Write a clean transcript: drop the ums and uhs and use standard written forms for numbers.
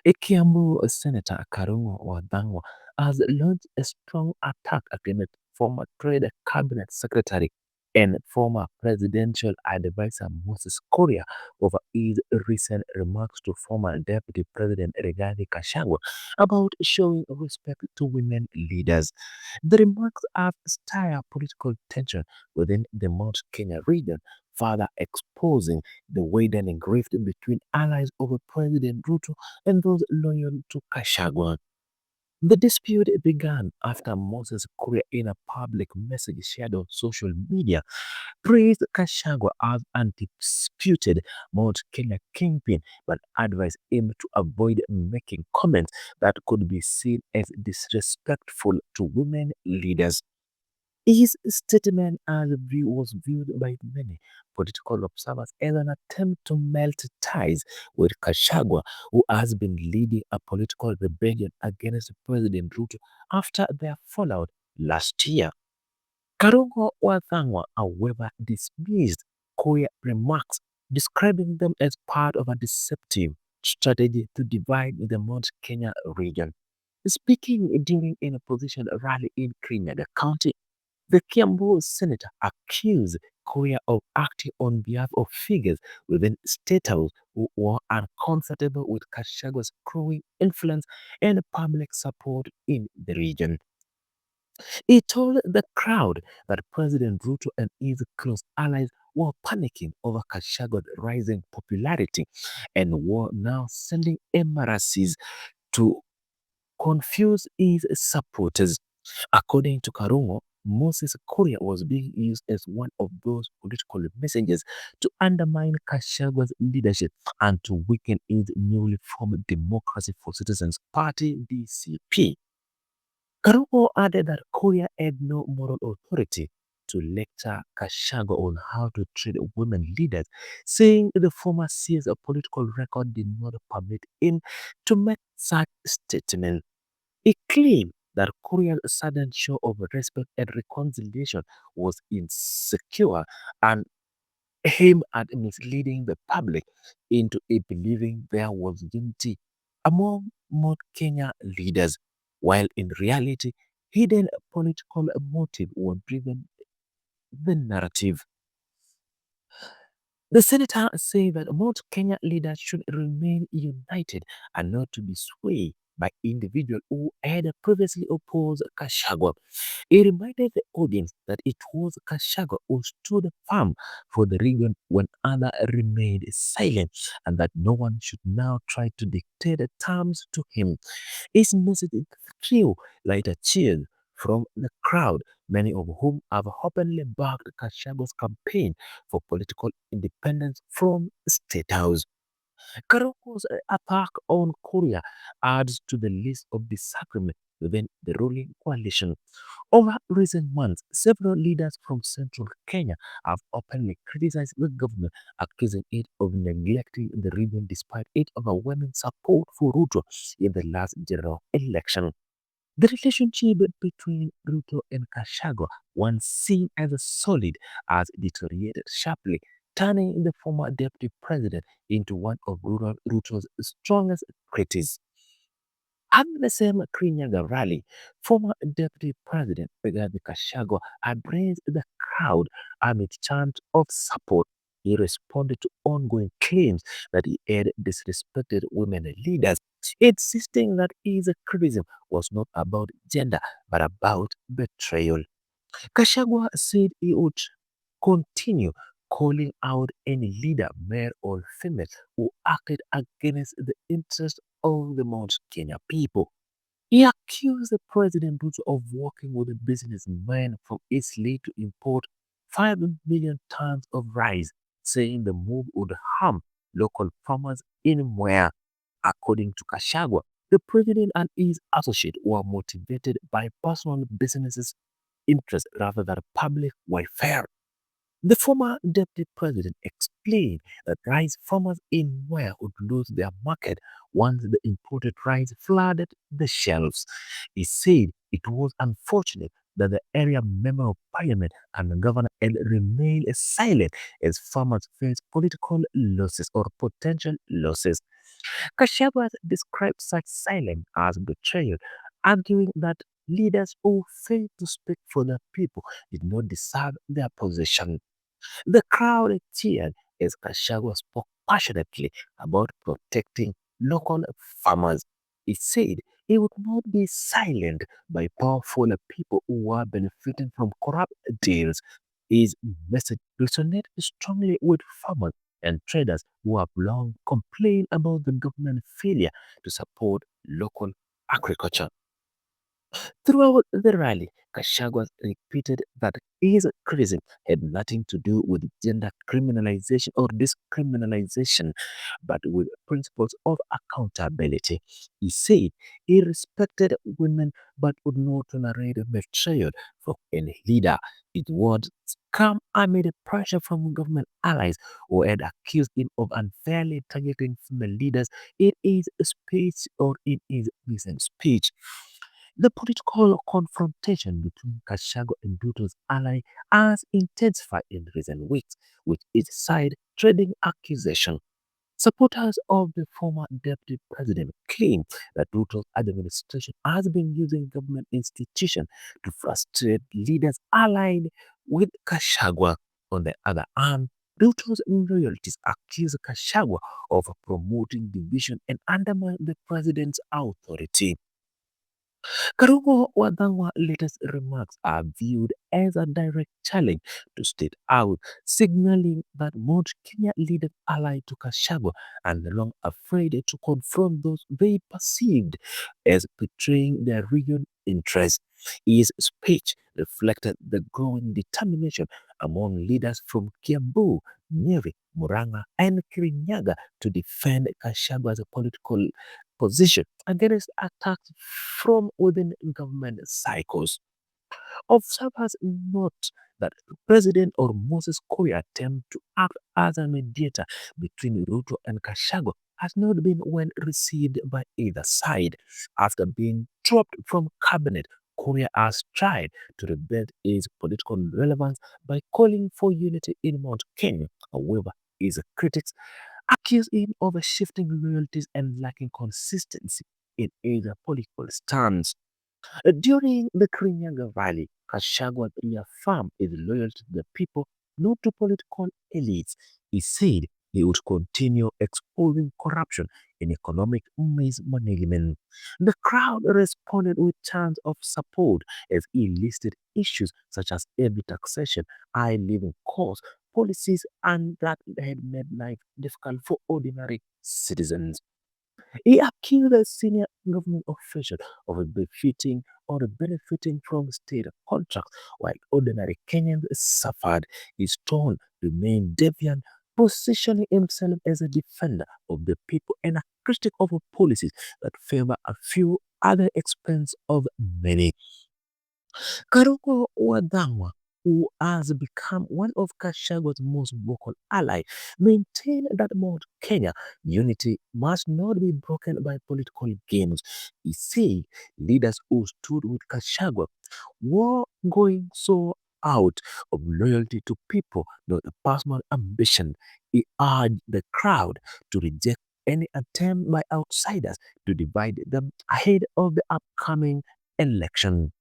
A Kiambu Senator Karugo Thangwa has launched a strong attack against former Trade Cabinet Secretary and former presidential advisor Moses Kuria over his recent remarks to former Deputy President Rigathi Gachagua about showing respect to women leaders. The remarks have stirred political tension within the Mount Kenya region, further exposing the widening rift between allies over President Ruto and those loyal to Kashagwa. The dispute began after Moses Kuria, in a public message shared on social media, praised Kashagwa as undisputed Mount Kenya kingpin, but advised him to avoid making comments that could be seen as disrespectful to women leaders. His statement was viewed by many political observers as an attempt to melt ties with Kashagwa, who has been leading a political rebellion against President Ruto after their fallout last year. Karugo Thangwa, however, dismissed Korea remarks, describing them as part of a deceptive strategy to divide the Mount Kenya region. Speaking during an opposition rally in Kirinyaga County, the Kiambu senator accused Korea of acting on behalf of figures within State House who were uncomfortable with Kashago's growing influence and public support in the region. He told the crowd that President Ruto and his close allies were panicking over Kashago's rising popularity and were now sending embassies to confuse his supporters. According to Karungo, Moses Kuria was being used as one of those political messengers to undermine Kashagwa's leadership and to weaken his newly formed Democracy for Citizens Party (DCP). Karungo added that Kuria had no moral authority to lecture Kashagwa on how to treat women leaders, saying the former sees a political record did not permit him to make such statements. He claimed that Korea's sudden show of respect and reconciliation was insecure and aimed at misleading the public into believing there was unity among North Kenya leaders, while in reality, hidden political motives were driven the narrative. The senator said that most Kenya leaders should remain united and not to be swayed by individuals who had previously opposed Kashagwa. He reminded the audience that it was Kashagwa who stood firm for the region when others remained silent, and that no one should now try to dictate the terms to him. His message drew lighter cheers from the crowd, many of whom have openly backed Kashagwa's campaign for political independence from State House. Karoko's attack on Korea adds to the list of disagreement within the ruling coalition. Over recent months, several leaders from central Kenya have openly criticized the government, accusing it of neglecting the region despite its overwhelming support for Ruto in the last general election. The relationship between Ruto and Kashago, once seen as a solid, has deteriorated sharply, turning the former deputy president into one of Ruto's strongest critics. At the same Kirinyaga rally, former Deputy President Rigathi Gachagua addressed the crowd amid chants of support. He responded to ongoing claims that he had disrespected women leaders, insisting that his criticism was not about gender but about betrayal. Gachagua said he would continue calling out any leader, male or female, who acted against the interests of the Mount Kenya people. He accused the president Ruto of working with a businessman from Italy to import 5 million tons of rice, saying the move would harm local farmers in Mwea. According to Kashagwa, the president and his associate were motivated by personal businesses' interests rather than public welfare. The former deputy president explained that rice farmers in Ware would lose their market once the imported rice flooded the shelves. He said it was unfortunate that the area member of parliament and the governor and remain silent as farmers face political losses or potential losses. Kashyap described such silence as betrayal, arguing that leaders who failed to speak for the people did not deserve their position. The crowd cheered as Gachagua spoke passionately about protecting local farmers. He said he would not be silent by powerful people who are benefiting from corrupt deals. His message resonated strongly with farmers and traders who have long complained about the government failure to support local agriculture. Throughout the rally, Gachagua repeated that his criticism had nothing to do with gender criminalization or discriminalization, but with principles of accountability. He said he respected women but would not tolerate betrayal from any leader. His words come amid pressure from government allies who had accused him of unfairly targeting female leaders in his speech or in his recent speech. The political confrontation between Gachagua and Ruto's ally has intensified in recent weeks, with each side trading accusations. Supporters of the former deputy president claim that Ruto's administration has been using government institutions to frustrate leaders allied with Gachagua. On the other hand, Ruto's loyalties accuse Gachagua of promoting division and undermining the president's authority. Karugo Thangwa's latest remarks are viewed as a direct challenge to State House, signaling that most Kenya leaders allied to Gachagua are no longer afraid to confront those they perceived as betraying their region interests. His speech reflected the growing determination among leaders from Kiambu, Nyeri, Murang'a, and Kirinyaga to defend Gashagua's political position against attacks from within government cycles. Observers note that President or Moses Kuria attempt to act as a mediator between Ruto and Kashago has not been well received by either side. After being dropped from cabinet, Korea has tried to rebuild his political relevance by calling for unity in Mount Kenya. However, his critics accuse him of shifting loyalties and lacking consistency in either political stance. During the Kirinyaga Valley, Gachagua reaffirmed his loyalty to the people, not to political elites. He said he would continue exposing corruption and economic mismanagement. The crowd responded with chants of support as he listed issues such as heavy taxation, high living costs, policies, and that had made life difficult for ordinary citizens. He accused a senior government official of benefiting from state contracts while ordinary Kenyans suffered. His tone remained defiant, positioning himself as a defender of the people and a critic of policies that favor a few at the expense of many. Karugo Thangwa, who has become one of Kashago's most vocal allies, maintained that Mount Kenya unity must not be broken by political games. He said leaders who stood with Kashagwa were going so out of loyalty to people, not a personal ambition. He urged the crowd to reject any attempt by outsiders to divide them ahead of the upcoming election.